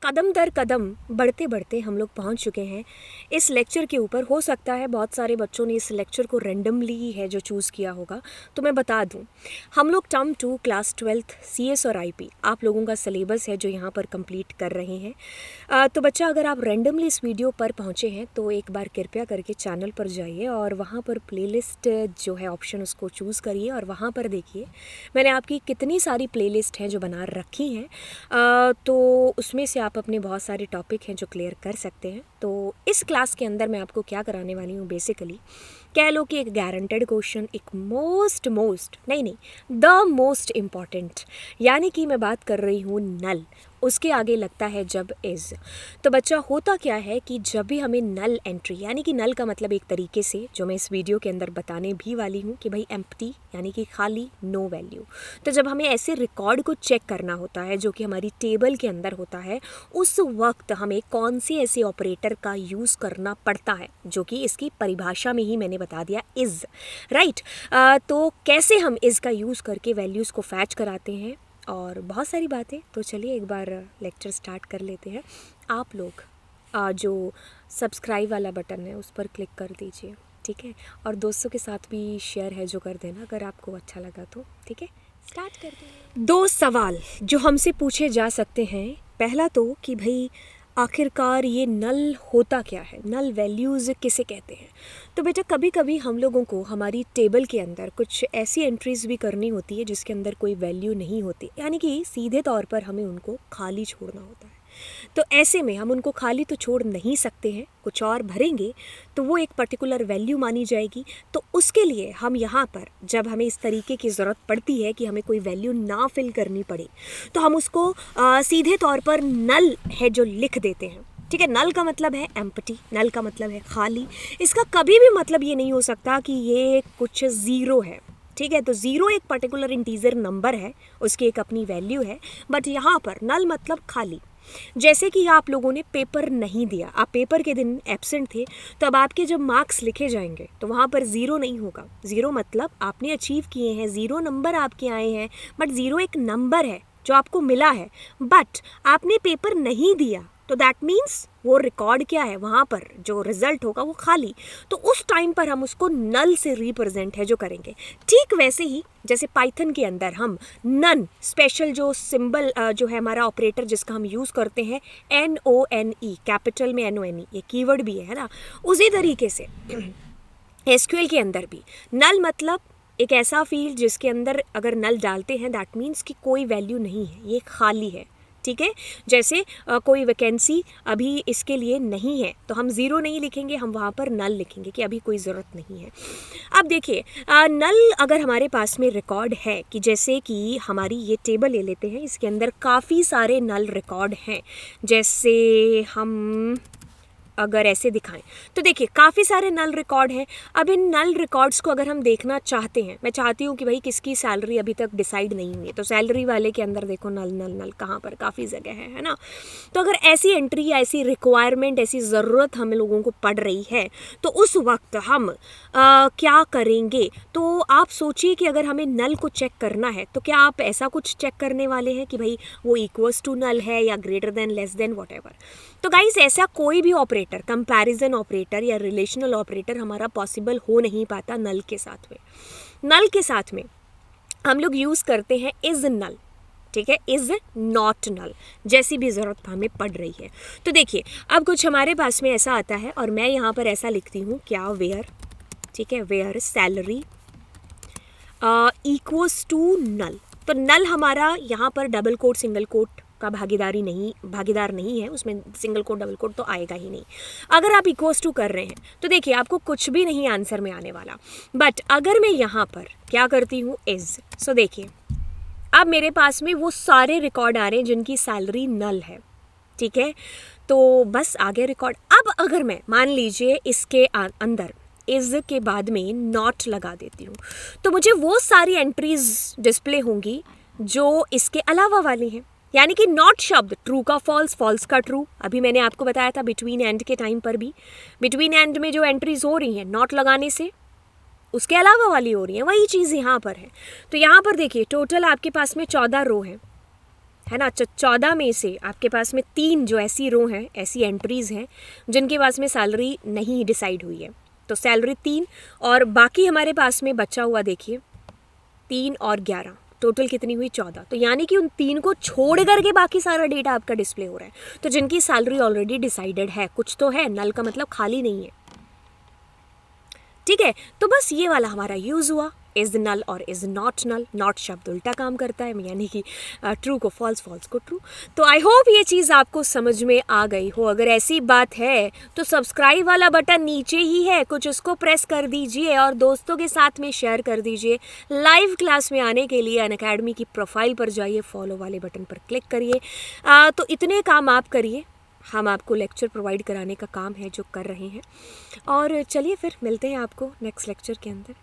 कदम दर कदम बढ़ते बढ़ते हम लोग पहुंच चुके हैं इस लेक्चर के ऊपर। हो सकता है बहुत सारे बच्चों ने इस लेक्चर को रेंडमली है जो चूज़ किया होगा, तो मैं बता दूं, हम लोग टर्म 2 क्लास 12th CS और IP आप लोगों का सिलेबस है जो यहाँ पर कंप्लीट कर रहे हैं। तो बच्चा, अगर आप रेंडमली इस वीडियो पर पहुँचे हैं तो एक बार कृपया करके चैनल पर जाइए और वहाँ पर प्लेलिस्ट जो है ऑप्शन उसको चूज़ करिए और वहाँ पर देखिए मैंने आपकी कितनी सारी प्लेलिस्ट हैं जो बना रखी हैं। तो उसमें से आप अपने बहुत सारे टॉपिक हैं जो क्लियर कर सकते हैं। तो इस क्लास के अंदर मैं आपको क्या कराने वाली हूँ, बेसिकली कह लो कि एक गारंटेड क्वेश्चन, एक द मोस्ट इम्पॉर्टेंट, यानी कि मैं बात कर रही हूँ नल, उसके आगे लगता है जब इज़। तो बच्चा, होता क्या है कि जब भी हमें नल एंट्री, यानी कि नल का मतलब एक तरीके से जो मैं इस वीडियो के अंदर बताने भी वाली हूँ कि भाई एम्प्टी यानी कि खाली, नो वैल्यू। तो जब हमें ऐसे रिकॉर्ड को चेक करना होता है जो कि हमारी टेबल के अंदर होता है, उस वक्त हमें कौन से ऐसे ऑपरेटर का यूज़ करना पड़ता है जो कि इसकी परिभाषा में ही मैंने बता दिया, इज़, राइट। तो कैसे हम इज़ का यूज़ करके वैल्यूज़ को फैच कराते हैं और बहुत सारी बातें। तो चलिए एक बार लेक्चर स्टार्ट कर लेते हैं। आप लोग जो सब्सक्राइब वाला बटन है उस पर क्लिक कर दीजिए, ठीक है, और दोस्तों के साथ भी शेयर है जो कर देना अगर आपको अच्छा लगा तो, ठीक है। स्टार्ट करते हैं। 2 सवाल जो हमसे पूछे जा सकते हैं। पहला तो कि भाई आखिरकार ये नल होता क्या है, नल वैल्यूज़ किसे कहते हैं। तो बेटा, कभी कभी हम लोगों को हमारी टेबल के अंदर कुछ ऐसी एंट्रीज़ भी करनी होती है जिसके अंदर कोई वैल्यू नहीं होती, यानी कि सीधे तौर पर हमें उनको खाली छोड़ना होता है। तो ऐसे में हम उनको खाली तो छोड़ नहीं सकते हैं, कुछ और भरेंगे तो वो एक पर्टिकुलर वैल्यू मानी जाएगी। तो उसके लिए हम यहाँ पर जब हमें इस तरीके की ज़रूरत पड़ती है कि हमें कोई वैल्यू ना फिल करनी पड़े, तो हम उसको सीधे तौर पर नल है जो लिख देते हैं, ठीक है। नल का मतलब है एम्प्टी, नल का मतलब है खाली। इसका कभी भी मतलब ये नहीं हो सकता कि ये कुछ ज़ीरो है, ठीक है। तो ज़ीरो एक पर्टिकुलर इंटीजर नंबर है, उसकी एक अपनी वैल्यू है, बट यहाँ पर नल मतलब खाली। जैसे कि आप लोगों ने पेपर नहीं दिया, आप पेपर के दिन एब्सेंट थे, तो अब आपके जब मार्क्स लिखे जाएंगे तो वहाँ पर ज़ीरो नहीं होगा। ज़ीरो मतलब आपने अचीव किए हैं, ज़ीरो नंबर आपके आए हैं, बट ज़ीरो एक नंबर है जो आपको मिला है, बट आपने पेपर नहीं दिया, तो दैट मीन्स वो रिकॉर्ड क्या है, वहाँ पर जो रिजल्ट होगा वो खाली। तो उस टाइम पर हम उसको नल से रिप्रेजेंट है जो करेंगे। ठीक वैसे ही जैसे पाइथन के अंदर हम नन स्पेशल जो सिंबल जो है हमारा ऑपरेटर जिसका हम यूज़ करते हैं, NONE, कैपिटल में NONE, ये कीवर्ड भी है ना, उसी तरीके से SQL के अंदर भी नल मतलब एक ऐसा फील्ड जिसके अंदर अगर नल डालते हैं दैट मीन्स कि कोई वैल्यू नहीं है, ये खाली है, ठीक है। जैसे कोई वैकेंसी अभी इसके लिए नहीं है तो हम ज़ीरो नहीं लिखेंगे, हम वहाँ पर नल लिखेंगे कि अभी कोई ज़रूरत नहीं है। अब देखिए, नल अगर हमारे पास में रिकॉर्ड है कि जैसे कि हमारी ये टेबल ले लेते हैं, इसके अंदर काफ़ी सारे नल रिकॉर्ड हैं। जैसे हम अगर ऐसे दिखाएं तो देखिए काफ़ी सारे नल रिकॉर्ड हैं। अब इन नल रिकॉर्ड्स को अगर हम देखना चाहते हैं, मैं चाहती हूँ कि भाई किसकी सैलरी अभी तक डिसाइड नहीं हुई है, तो सैलरी वाले के अंदर देखो नल नल नल कहाँ पर, काफ़ी जगह है ना। तो अगर ऐसी एंट्री या ऐसी रिक्वायरमेंट, ऐसी ज़रूरत हम लोगों को पड़ रही है तो उस वक्त हम क्या करेंगे। तो आप सोचिए कि अगर हमें नल को चेक करना है तो क्या आप ऐसा कुछ चेक करने वाले हैं कि भाई वो इक्वल्स टू नल है या greater than, less than, whatever. तो गाइस, ऐसा कोई भी ऑपरेटर, कंपैरिजन ऑपरेटर या रिलेशनल ऑपरेटर हमारा पॉसिबल हो नहीं पाता नल के साथ में। नल के साथ में हम लोग यूज़ करते हैं इज़ नल, ठीक है, इज़ नॉट नल, जैसी भी ज़रूरत हमें पड़ रही है। तो देखिए, अब कुछ हमारे पास में ऐसा आता है और मैं यहाँ पर ऐसा लिखती हूँ क्या, वेयर, ठीक है, where salary equals to null. तो नल हमारा यहाँ पर डबल कोट सिंगल कोट का भागीदार नहीं है, उसमें सिंगल कोट डबल कोट तो आएगा ही नहीं। अगर आप इक्वल्स टू कर रहे हैं तो देखिए आपको कुछ भी नहीं आंसर में आने वाला। बट अगर मैं यहाँ पर क्या करती हूँ, इज़, सो देखिए अब मेरे पास में वो सारे रिकॉर्ड आ रहे हैं जिनकी सैलरी नल है, ठीक है। तो बस आ गया रिकॉर्ड। अब अगर मैं मान लीजिए इसके अंदर इज़ के बाद में नॉट लगा देती हूँ तो मुझे वो सारी एंट्रीज डिस्प्ले होंगी जो इसके अलावा वाली हैं, यानी कि नॉट शब्द ट्रू का फॉल्स, फॉल्स का ट्रू। अभी मैंने आपको बताया था बिटवीन एंड के टाइम पर भी, बिटवीन एंड में जो एंट्रीज हो रही हैं नॉट लगाने से उसके अलावा वाली हो रही है, वही चीज़ यहाँ पर है। तो यहाँ पर देखिए टोटल आपके पास में 14 रो है, है ना। 14 में से आपके पास में 3 जो ऐसी रो हैं, ऐसी एंट्रीज़ हैं जिनके पास में सैलरी नहीं डिसाइड हुई है। तो सैलरी 3 और बाकी हमारे पास में बचा हुआ देखिए 3 और 11, टोटल कितनी हुई 14। तो यानी कि उन 3 को छोड़ करके बाकी सारा डेटा आपका डिस्प्ले हो रहा है। तो जिनकी सैलरी ऑलरेडी डिसाइडेड है, कुछ तो है, नल का मतलब खाली नहीं है, ठीक है। तो बस ये वाला हमारा यूज़ हुआ, इज़ नल और इज़ नॉट नल। नॉट शब्द उल्टा काम करता है, यानी कि ट्रू को फॉल्स, फॉल्स को ट्रू। तो आई होप ये चीज़ आपको समझ में आ गई हो। अगर ऐसी बात है तो सब्सक्राइब वाला बटन नीचे ही है, कुछ उसको प्रेस कर दीजिए और दोस्तों के साथ में शेयर कर दीजिए। लाइव क्लास में आने के लिए अनअकैडमी की प्रोफाइल पर जाइए, फॉलो वाले बटन पर क्लिक करिए। तो इतने काम आप करिए, हम आपको लेक्चर प्रोवाइड कराने का काम है जो कर रहे हैं। और चलिए फिर मिलते हैं आपको नेक्स्ट लेक्चर के अंदर।